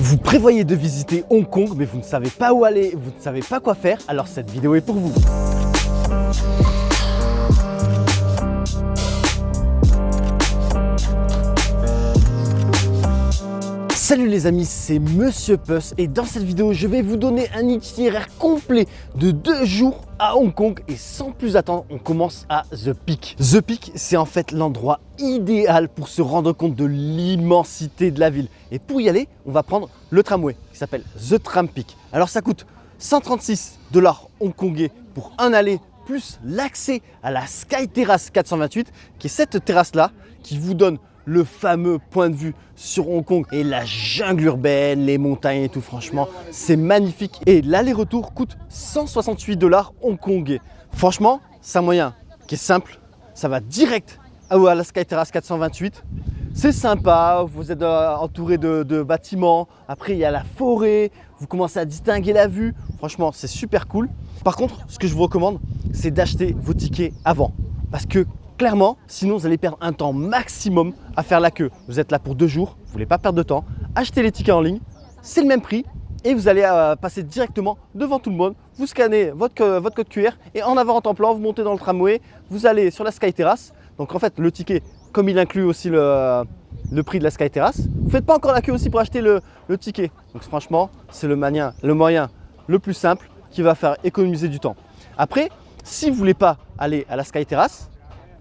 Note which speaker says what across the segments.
Speaker 1: Vous prévoyez de visiter Hong Kong, mais vous ne savez pas où aller, vous ne savez pas quoi faire, alors cette vidéo est pour vous. Salut les amis, c'est Monsieur Puss et dans cette vidéo, je vais vous donner un itinéraire complet de 2 jours à Hong Kong et sans plus attendre, on commence à The Peak. The Peak, c'est en fait l'endroit idéal pour se rendre compte de l'immensité de la ville. Et pour y aller, on va prendre le tramway qui s'appelle The Tram Peak. Alors ça coûte 136 $ hongkongais pour un aller plus l'accès à la Sky Terrace 428 qui est cette terrasse-là qui vous donne le fameux point de vue sur Hong Kong et la jungle urbaine, les montagnes et tout. Franchement, c'est magnifique. Et l'aller-retour coûte 168 $ hongkongais. Franchement, c'est un moyen qui est simple. Ça va direct à la Sky Terrace 428. C'est sympa, vous êtes entouré de bâtiments. Après, il y a la forêt. Vous commencez à distinguer la vue. Franchement, c'est super cool. Par contre, ce que je vous recommande, c'est d'acheter vos tickets avant. Parce que clairement, sinon vous allez perdre un temps maximum à faire la queue. Vous êtes là pour 2 jours, vous ne voulez pas perdre de temps. Achetez les tickets en ligne, c'est le même prix et vous allez passer directement devant tout le monde. Vous scannez votre code QR et en avant en temps-plan, vous montez dans le tramway, vous allez sur la Sky Terrace. Donc en fait, le ticket, comme il inclut aussi le prix de la Sky Terrace, vous ne faites pas encore la queue aussi pour acheter le ticket. Donc franchement, c'est le moyen le plus simple qui va faire économiser du temps. Après, si vous ne voulez pas aller à la Sky Terrace,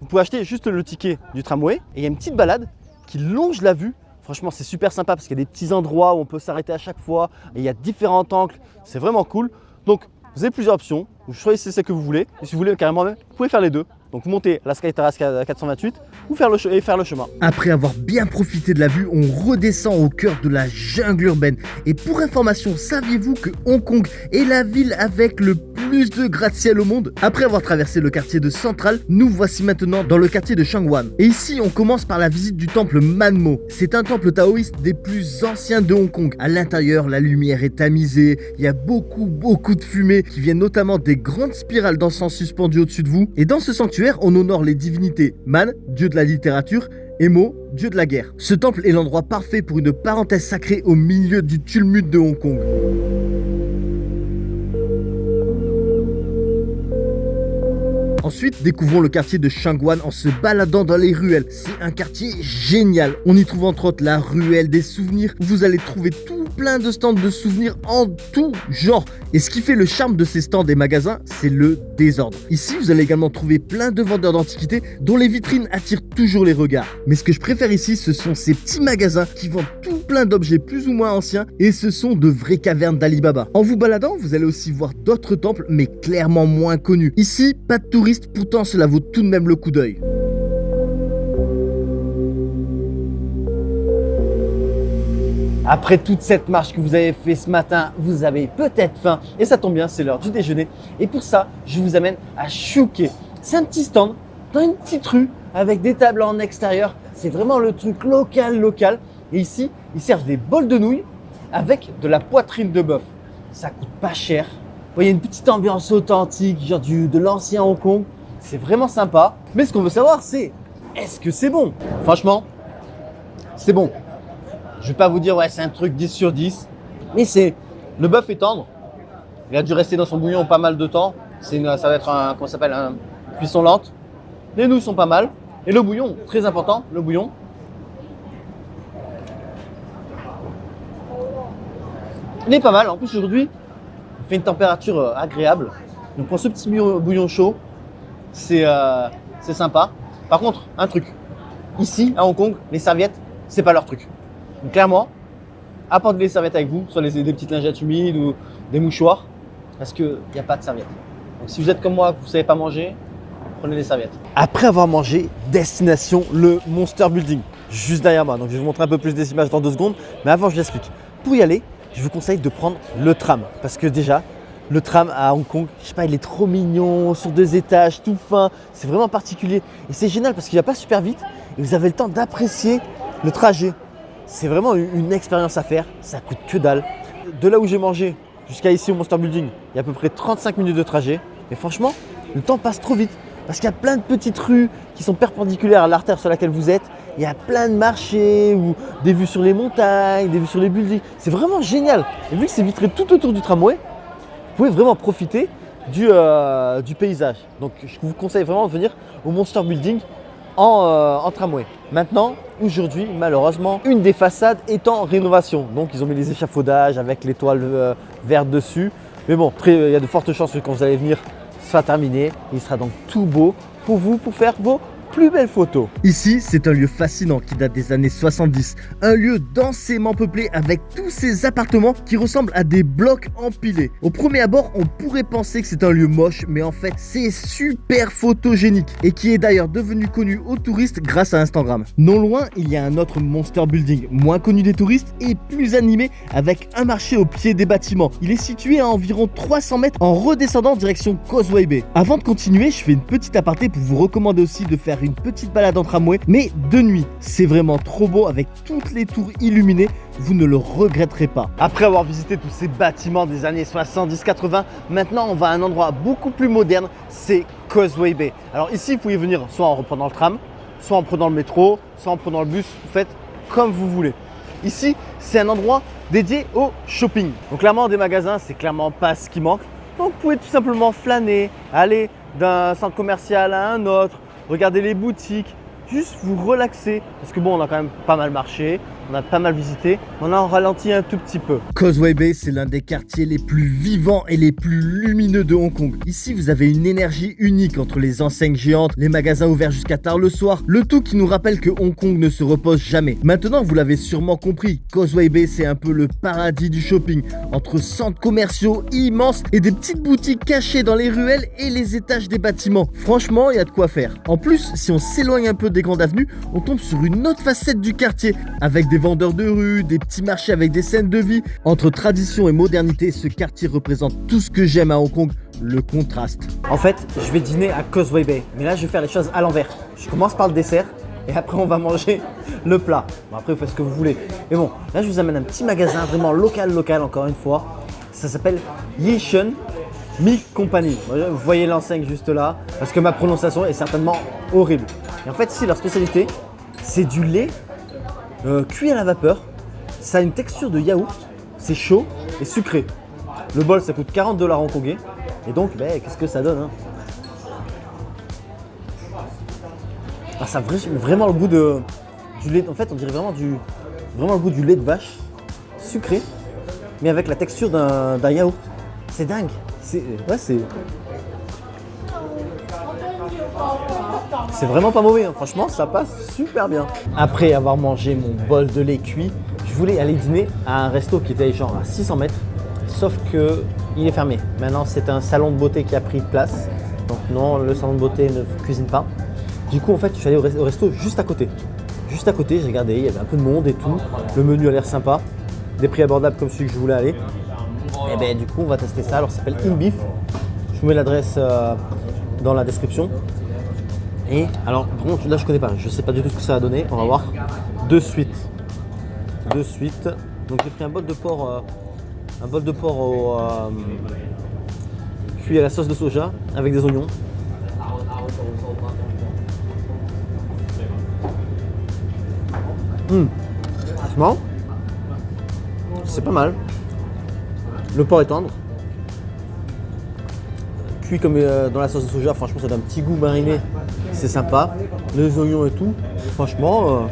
Speaker 1: vous pouvez acheter juste le ticket du tramway et il y a une petite balade qui longe la vue. Franchement, c'est super sympa parce qu'il y a des petits endroits où on peut s'arrêter à chaque fois et il y a différents angles. C'est vraiment cool. Donc, vous avez plusieurs options. Vous choisissez ce que vous voulez. Et si vous voulez carrément, vous pouvez faire les deux. Donc, monter la Sky Terrace 428 ou faire le chemin. Après avoir bien profité de la vue, on redescend au cœur de la jungle urbaine. Et pour information, saviez-vous que Hong Kong est la ville avec le plus de gratte-ciel au monde? Après avoir traversé le quartier de Central, nous voici maintenant dans le quartier de Sheung-Wan. Et ici, on commence par la visite du temple Manmo. C'est un temple taoïste des plus anciens de Hong Kong. À l'intérieur, la lumière est tamisée. Il y a beaucoup de fumée qui viennent notamment des grandes spirales d'encens suspendues au-dessus de vous. Et dans ce sanctuaire, on honore les divinités Man, dieu de la littérature, et Mo, dieu de la guerre. Ce temple est l'endroit parfait pour une parenthèse sacrée au milieu du tumulte de Hong Kong. Ensuite, découvrons le quartier de Sheung-Wan en se baladant dans les ruelles. C'est un quartier génial. On y trouve entre autres la ruelle des souvenirs. Vous allez trouver tout plein de stands de souvenirs en tout genre. Et ce qui fait le charme de ces stands et magasins, c'est le désordre. Ici, vous allez également trouver plein de vendeurs d'antiquités dont les vitrines attirent toujours les regards. Mais ce que je préfère ici, ce sont ces petits magasins qui vendent tout plein d'objets plus ou moins anciens et ce sont de vraies cavernes d'Ali Baba. En vous baladant, vous allez aussi voir d'autres temples mais clairement moins connus. Ici, pas de touristes. Pourtant, cela vaut tout de même le coup d'œil. Après toute cette marche que vous avez fait ce matin, vous avez peut-être faim et ça tombe bien, c'est l'heure du déjeuner. Et pour ça, je vous amène à Shou Kei. C'est un petit stand dans une petite rue avec des tables en extérieur. C'est vraiment le truc local. Et ici, ils servent des bols de nouilles avec de la poitrine de bœuf. Ça coûte pas cher. Il y a une petite ambiance authentique, genre de l'ancien Hong Kong. C'est vraiment sympa. Mais ce qu'on veut savoir, c'est est-ce que c'est bon? Franchement, c'est bon. Je vais pas vous dire, ouais, c'est un truc 10 sur 10. Mais le bœuf est tendre. Il a dû rester dans son bouillon pas mal de temps. Ça va être une cuisson lente. Les nouilles sont pas mal. Et le bouillon, très important, le bouillon. Il est pas mal. En plus, aujourd'hui, il fait une température agréable. Donc pour ce petit bouillon chaud, c'est sympa. Par contre, un truc. Ici, à Hong Kong, les serviettes, c'est pas leur truc. Donc clairement, apportez les serviettes avec vous, soit des petites lingettes humides ou des mouchoirs, parce qu'il n'y a pas de serviettes. Donc si vous êtes comme moi, que vous ne savez pas manger, prenez des serviettes. Après avoir mangé, destination le Monster Building, juste derrière moi. Donc je vais vous montrer un peu plus des images dans 2 secondes, mais avant je vous explique. Pour y aller, je vous conseille de prendre le tram, parce que déjà, le tram à Hong Kong, je sais pas, il est trop mignon, sur 2 étages, tout fin, c'est vraiment particulier. Et c'est génial parce qu'il va pas super vite et vous avez le temps d'apprécier le trajet. C'est vraiment une expérience à faire, ça coûte que dalle. De là où j'ai mangé jusqu'à ici au Monster Building, il y a à peu près 35 minutes de trajet. Et franchement, le temps passe trop vite parce qu'il y a plein de petites rues qui sont perpendiculaires à l'artère sur laquelle vous êtes. il y a plein de marchés, ou des vues sur les montagnes, des vues sur les buildings. C'est vraiment génial. Et vu que c'est vitré tout autour du tramway, vous pouvez vraiment profiter du paysage. Donc je vous conseille vraiment de venir au Monster Building en tramway. Maintenant, aujourd'hui, malheureusement, une des façades est en rénovation. Donc ils ont mis les échafaudages avec les toiles vertes dessus. Mais bon, après, il y a de fortes chances que quand vous allez venir, ça sera terminé. Il sera donc tout beau pour vous, pour faire vos plus belles photos. Ici, c'est un lieu fascinant qui date des années 70. Un lieu densément peuplé avec tous ces appartements qui ressemblent à des blocs empilés. Au premier abord, on pourrait penser que c'est un lieu moche, mais en fait, c'est super photogénique et qui est d'ailleurs devenu connu aux touristes grâce à Instagram. Non loin, il y a un autre Monster Building, moins connu des touristes et plus animé, avec un marché au pied des bâtiments. Il est situé à environ 300 mètres en redescendant direction Causeway Bay. Avant de continuer, je fais une petite aparté pour vous recommander aussi de faire une petite balade en tramway, mais de nuit. C'est vraiment trop beau avec toutes les tours illuminées, vous ne le regretterez pas. Après avoir visité tous ces bâtiments des années 70-80, maintenant on va à un endroit beaucoup plus moderne, c'est Causeway Bay. Alors ici, vous pouvez venir soit en reprenant le tram, soit en prenant le métro, soit en prenant le bus, vous faites comme vous voulez. Ici, c'est un endroit dédié au shopping. Donc clairement, des magasins, c'est clairement pas ce qui manque. Donc vous pouvez tout simplement flâner, aller d'un centre commercial à un autre, regardez les boutiques, juste vous relaxer. Parce que bon, on a quand même pas mal marché, on a pas mal visité, on a ralenti un tout petit peu. Causeway Bay, c'est l'un des quartiers les plus vivants et les plus lumineux de Hong Kong. Ici, vous avez une énergie unique entre les enseignes géantes, les magasins ouverts jusqu'à tard le soir, le tout qui nous rappelle que Hong Kong ne se repose jamais. Maintenant, vous l'avez sûrement compris, Causeway Bay, c'est un peu le paradis du shopping, entre centres commerciaux immenses et des petites boutiques cachées dans les ruelles et les étages des bâtiments. Franchement, il y a de quoi faire. En plus, si on s'éloigne un peu des grandes avenues, on tombe sur une autre facette du quartier, avec des vendeurs de rue, des petits marchés avec des scènes de vie. Entre tradition et modernité, ce quartier représente tout ce que j'aime à Hong Kong, le contraste. En fait, je vais dîner à Causeway Bay, mais là je vais faire les choses à l'envers. Je commence par le dessert et après on va manger le plat. Bon, après vous faites ce que vous voulez. Mais bon, là je vous amène un petit magasin vraiment local encore une fois. Ça s'appelle Yishun Milk Company. Vous voyez l'enseigne juste là, parce que ma prononciation est certainement horrible. Et en fait ici leur spécialité, c'est du lait cuit à la vapeur. Ça a une texture de yaourt, c'est chaud et sucré. Le bol ça coûte 40 $ hongkongais. Et donc qu'est-ce que ça donne hein. Ah, ça a vraiment le goût du lait. En fait on dirait vraiment le goût du lait de vache sucré, mais avec la texture d'un yaourt. C'est dingue. C'est vraiment pas mauvais, hein. Franchement ça passe super bien. Après avoir mangé mon bol de lait cuit, je voulais aller dîner à un resto qui était genre à 600 mètres, sauf que il est fermé. Maintenant c'est un salon de beauté qui a pris place, donc non, le salon de beauté ne cuisine pas. Du coup en fait je suis allé au resto juste à côté. Juste à côté, j'ai regardé, il y avait un peu de monde et tout, le menu a l'air sympa, des prix abordables comme celui que je voulais aller. Et du coup on va tester ça, alors ça s'appelle In Beef. Je vous mets l'adresse dans la description. Et alors, bon, là je connais pas, je sais pas du tout ce que ça va donner, on va voir de suite. Donc j'ai pris un bol de porc cuit à la sauce de soja avec des oignons. Franchement, c'est pas mal. Le porc est tendre. Cuit comme dans la sauce de soja, franchement ça donne un petit goût mariné, c'est sympa. Les oignons et tout, franchement,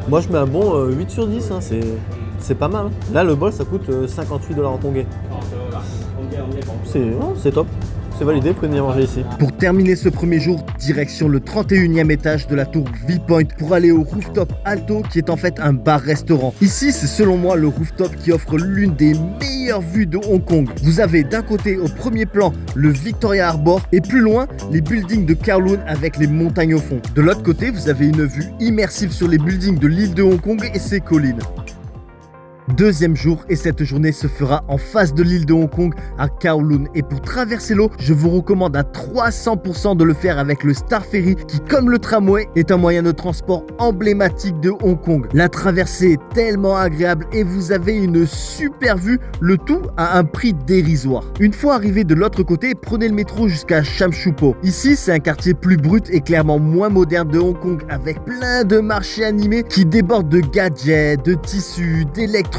Speaker 1: moi je mets un bon 8 sur 10, hein, c'est pas mal. Là le bol ça coûte 58 $ hongkongais. C'est top. C'est validé, vous pouvez venir manger ici. Pour terminer ce premier jour, direction le 31e étage de la tour V-Point pour aller au rooftop Alto qui est en fait un bar-restaurant. Ici, c'est selon moi le rooftop qui offre l'une des meilleures vues de Hong Kong. Vous avez d'un côté au premier plan le Victoria Harbour et plus loin les buildings de Kowloon avec les montagnes au fond. De l'autre côté, vous avez une vue immersive sur les buildings de l'île de Hong Kong et ses collines. Deuxième jour et cette journée se fera en face de l'île de Hong Kong à Kowloon. Et pour traverser l'eau, je vous recommande à 300% de le faire avec le Star Ferry qui, comme le tramway, est un moyen de transport emblématique de Hong Kong. La traversée est tellement agréable et vous avez une super vue, le tout à un prix dérisoire. Une fois arrivé de l'autre côté, prenez le métro jusqu'à Sham Shui Po. Ici, c'est un quartier plus brut et clairement moins moderne de Hong Kong avec plein de marchés animés qui débordent de gadgets, de tissus, d'électronique.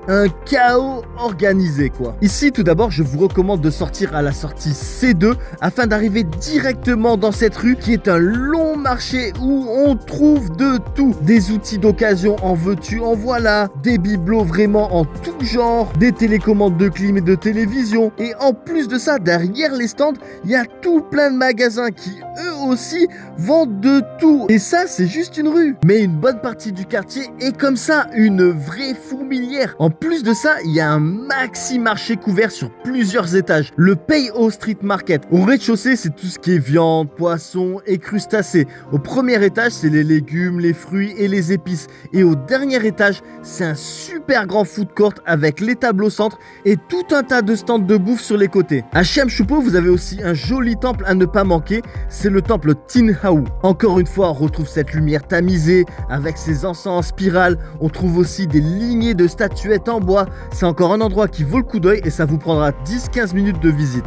Speaker 1: Un chaos organisé quoi. Ici tout d'abord je vous recommande de sortir à la sortie C2 afin d'arriver directement dans cette rue qui est un long marché où on trouve de tout. Des outils d'occasion en veux-tu en voilà, des bibelots vraiment en tout genre, des télécommandes de clim et de télévision et en plus de ça derrière les stands il y a tout plein de magasins qui eux aussi vendent de tout et ça c'est juste une rue. Mais une bonne partie du quartier est comme ça, une vraie fourmilière. En plus de ça, il y a un maxi marché couvert sur plusieurs étages. Le Pei Ho Street Market. Au rez-de-chaussée, c'est tout ce qui est viande, poisson et crustacés. Au premier étage, c'est les légumes, les fruits et les épices. Et au dernier étage, c'est un super grand food court avec l'étable au centre et tout un tas de stands de bouffe sur les côtés. À Sham Shui Po, vous avez aussi un joli temple à ne pas manquer. C'est le temple Tin Hau. Encore une fois, on retrouve cette lumière tamisée avec ses encens en spirale. On trouve aussi des lignées de statuettes en bois. C'est encore un endroit qui vaut le coup d'œil et ça vous prendra 10-15 minutes de visite.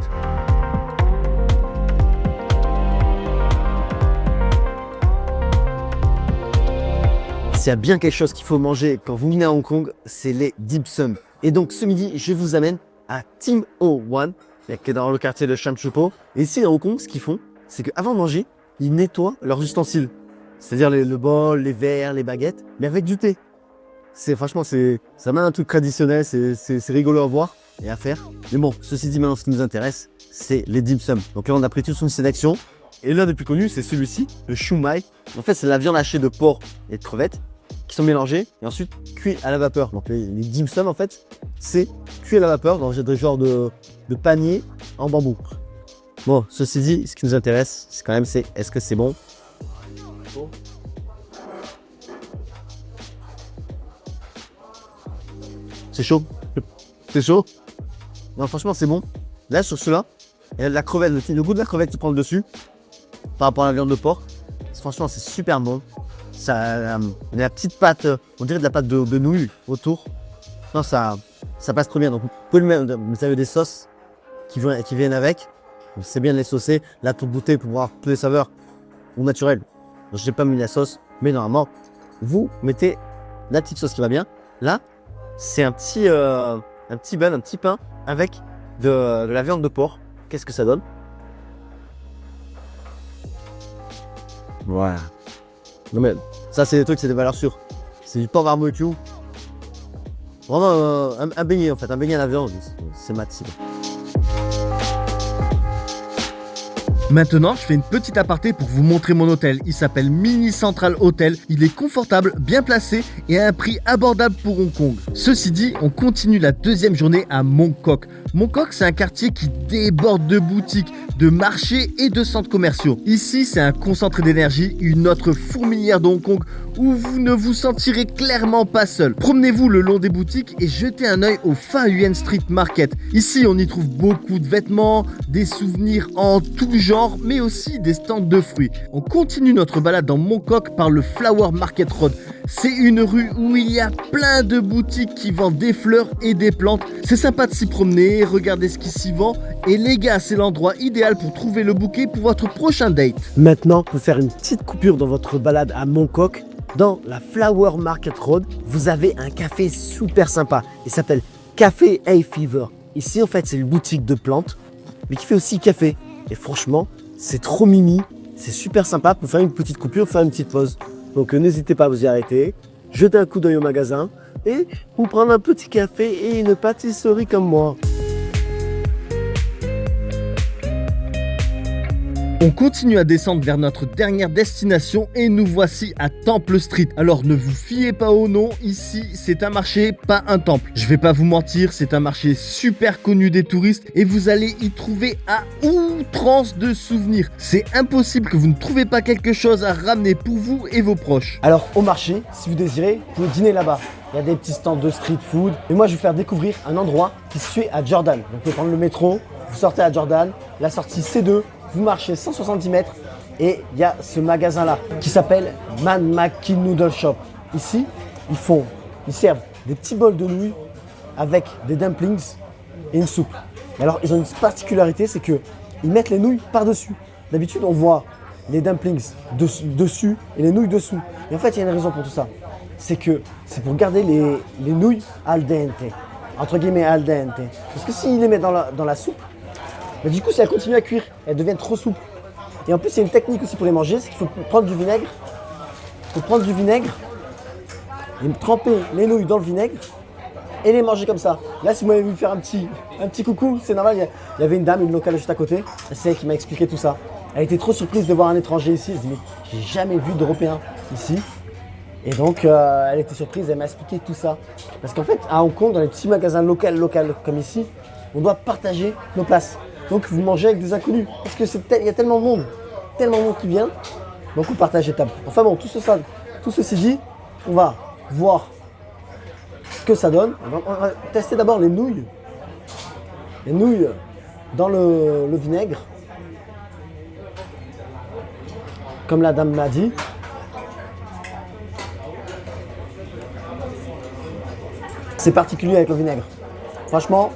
Speaker 1: S'il y a bien quelque chose qu'il faut manger quand vous venez à Hong Kong, c'est les dim sum. Et donc ce midi, je vous amène à Tim Ho Wan, qui est dans le quartier de Sham Shui Po. Et ici à Hong Kong, ce qu'ils font, c'est qu'avant de manger, ils nettoient leurs ustensiles. C'est-à-dire le bol, les verres, les baguettes, mais avec du thé. Franchement, ça met un truc traditionnel, c'est rigolo à voir et à faire. Mais bon, ceci dit, maintenant, ce qui nous intéresse, c'est les dim sum. Donc là, on a pris toute une sélection. Et l'un des plus connus, c'est celui-ci, le shumai. En fait, c'est la viande hachée de porc et de crevettes qui sont mélangées et ensuite cuits à la vapeur. Donc les dim sum, en fait, c'est cuit à la vapeur dans des genres de panier en bambou. Bon, ceci dit, ce qui nous intéresse, c'est quand même, est-ce que c'est bon? C'est chaud. C'est chaud. Non, franchement, c'est bon. Là, sur ceux-là, il y a la crevette, le goût de la crevette qui prend le dessus par rapport à la viande de porc. Franchement, c'est super bon. Ça, la petite pâte, on dirait de la pâte de nouilles autour. Non, ça passe trop bien. Donc, vous pouvez le mettre, vous avez des sauces qui viennent avec. C'est bien de les saucer. Là, tout goûter pour voir toutes les saveurs au naturel. Je n'ai pas mis la sauce, mais normalement, vous mettez la petite sauce qui va bien. Là, c'est un petit bun, un petit pain avec de la viande de porc. Qu'est-ce que ça donne? Voilà. Non mais ça c'est des trucs, c'est des valeurs sûres. C'est du porc barbecue. Vraiment un beignet en fait, un beignet à la viande. C'est mat. Maintenant, je fais une petite aparté pour vous montrer mon hôtel. Il s'appelle Mini Central Hotel. Il est confortable, bien placé et à un prix abordable pour Hong Kong. Ceci dit, on continue la deuxième journée à Mong Kok. Mong Kok, c'est un quartier qui déborde de boutiques, de marchés et de centres commerciaux. Ici, c'est un concentré d'énergie, une autre fourmilière de Hong Kong où vous ne vous sentirez clairement pas seul. Promenez-vous le long des boutiques et jetez un œil au Fa Yuen Street Market. Ici, on y trouve beaucoup de vêtements, des souvenirs en tout genre, mais aussi des stands de fruits. On continue notre balade dans Mong Kok par le Flower Market Road. C'est une rue où il y a plein de boutiques qui vendent des fleurs et des plantes. C'est sympa de s'y promener, regarder ce qui s'y vend. Et les gars, c'est l'endroit idéal pour trouver le bouquet pour votre prochain date. Maintenant, pour faire une petite coupure dans votre balade à Mong Kok, dans la Flower Market Road, vous avez un café super sympa. Il s'appelle Café Hay Fever. Ici, en fait, c'est une boutique de plantes, mais qui fait aussi café. Et franchement, c'est trop mimi. C'est super sympa pour faire une petite coupure, faire une petite pause. Donc, n'hésitez pas à vous y arrêter, jeter un coup d'œil au magasin et vous prendre un petit café et une pâtisserie comme moi. On continue à descendre vers notre dernière destination et nous voici à Temple Street. Alors ne vous fiez pas au nom, ici c'est un marché, pas un temple. Je vais pas vous mentir, c'est un marché super connu des touristes et vous allez y trouver à outrance de souvenirs. C'est impossible que vous ne trouvez pas quelque chose à ramener pour vous et vos proches. Alors au marché, si vous désirez, vous pouvez dîner là-bas. Il y a des petits stands de street food. Et moi je vais vous faire découvrir un endroit qui se situe à Jordan. Donc vous pouvez prendre le métro, vous sortez à Jordan, la sortie C2. Vous marchez 170 mètres et il y a ce magasin-là qui s'appelle Man Mackie Noodle Shop. Ici, ils servent des petits bols de nouilles avec des dumplings et une soupe. Et alors, ils ont une particularité, c'est qu'ils mettent les nouilles par-dessus. D'habitude, on voit les dumplings dessus et les nouilles dessous. Et en fait, il y a une raison pour tout ça. C'est que c'est pour garder les nouilles al dente, entre guillemets al dente. Parce que s'ils les mettent dans la soupe, mais du coup, si elles continuent à cuire, elles deviennent trop souples. Et en plus, il y a une technique aussi pour les manger, c'est qu'il faut prendre du vinaigre. Il faut prendre du vinaigre et tremper les nouilles dans le vinaigre et les manger comme ça. Là, si vous m'avez vu faire un petit coucou, c'est normal. Il y avait une dame, une locale juste à côté. C'est elle qui m'a expliqué tout ça. Elle était trop surprise de voir un étranger ici. Elle se dit, mais j'ai jamais vu d'Européen ici. Et donc, elle était surprise, elle m'a expliqué tout ça. Parce qu'en fait, à Hong Kong, dans les petits magasins locaux comme ici, on doit partager nos places. Donc vous mangez avec des inconnus, parce que il y a tellement de monde qui vient, donc on partage les tables. Enfin bon, tout ceci dit, on va voir ce que ça donne. On va tester d'abord les nouilles dans le vinaigre, comme la dame m'a dit. C'est particulier avec le vinaigre. Franchement,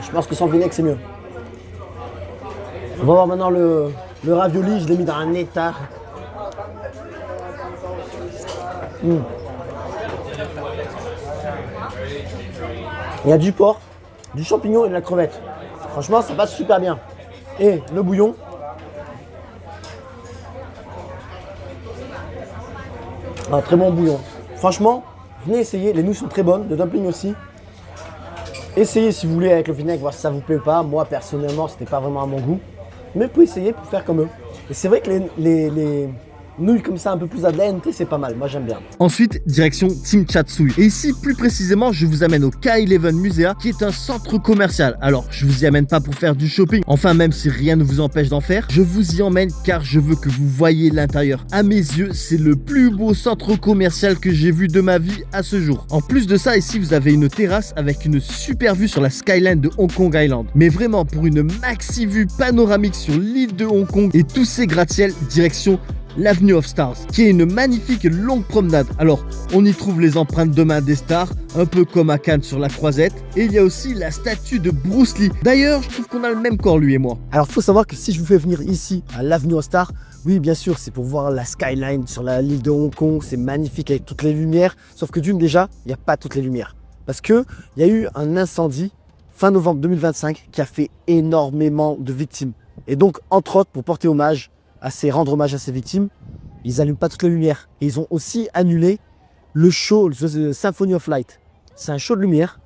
Speaker 1: je pense que sans vinaigre, c'est mieux. On va voir maintenant le ravioli. Je l'ai mis dans un état. Il y a du porc, du champignon et de la crevette. Franchement, ça passe super bien. Et le bouillon. Un très bon bouillon. Franchement, venez essayer. Les nouilles sont très bonnes. Le dumpling aussi. Essayez si vous voulez avec le vinaigre, voir si ça vous plaît ou pas. Moi personnellement, c'était pas vraiment à mon goût. Mais vous pouvez essayer pour faire comme eux. Et c'est vrai que les nouilles comme ça un peu plus adlente, c'est pas mal. Moi j'aime bien. Ensuite, direction Tsim Sha Tsui. Et ici, plus précisément, je vous amène au K11 Musea, qui est un centre commercial. Alors, je vous y amène pas pour faire du shopping. Enfin, même si rien ne vous empêche d'en faire, je vous y emmène car je veux que vous voyez l'intérieur. À mes yeux, c'est le plus beau centre commercial que j'ai vu de ma vie à ce jour. En plus de ça, ici, vous avez une terrasse avec une super vue sur la skyline de Hong Kong Island. Mais vraiment, pour une maxi vue panoramique sur l'île de Hong Kong et tous ses gratte-ciel, direction l'Avenue of Stars, qui est une magnifique longue promenade. Alors, on y trouve les empreintes de main des stars, un peu comme à Cannes sur la Croisette, et il y a aussi la statue de Bruce Lee. D'ailleurs, je trouve qu'on a le même corps, lui et moi. Alors, il faut savoir que si je vous fais venir ici, à l'Avenue of Stars, oui, bien sûr, c'est pour voir la skyline sur l'île de Hong Kong, c'est magnifique avec toutes les lumières, sauf que d'une déjà, il n'y a pas toutes les lumières. Parce qu'il y a eu un incendie fin novembre 2025 qui a fait énormément de victimes. Et donc, entre autres, pour porter hommage, rendre hommage à ces victimes, ils n'allument pas toutes les lumières. Et ils ont aussi annulé le show, le Symphony of Light. C'est un show de lumière.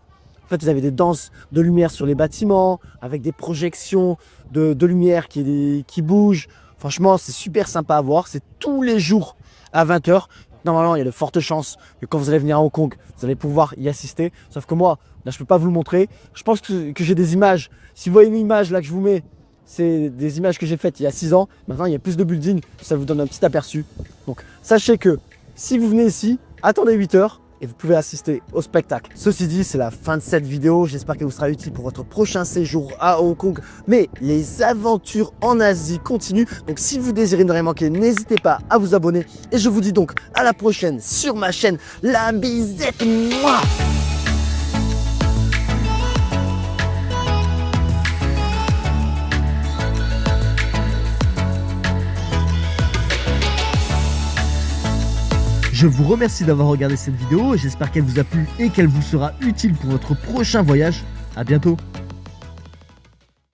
Speaker 1: En fait, ils avaient des danses de lumière sur les bâtiments, avec des projections de lumière qui bougent. Franchement, c'est super sympa à voir. C'est tous les jours à 20 h. Normalement, il y a de fortes chances que quand vous allez venir à Hong Kong, vous allez pouvoir y assister. Sauf que moi, là, je ne peux pas vous le montrer. Je pense que j'ai des images. Si vous voyez une image là que je vous mets, c'est des images que j'ai faites il y a 6 ans. Maintenant, il y a plus de buildings. Ça vous donne un petit aperçu. Donc, sachez que si vous venez ici, attendez 8 h et vous pouvez assister au spectacle. Ceci dit, c'est la fin de cette vidéo. J'espère qu'elle vous sera utile pour votre prochain séjour à Hong Kong. Mais les aventures en Asie continuent. Donc, si vous désirez ne rien manquer, n'hésitez pas à vous abonner. Et je vous dis donc à la prochaine sur ma chaîne. La bisette, moi. Je vous remercie d'avoir regardé cette vidéo et j'espère qu'elle vous a plu et qu'elle vous sera utile pour votre prochain voyage. À bientôt.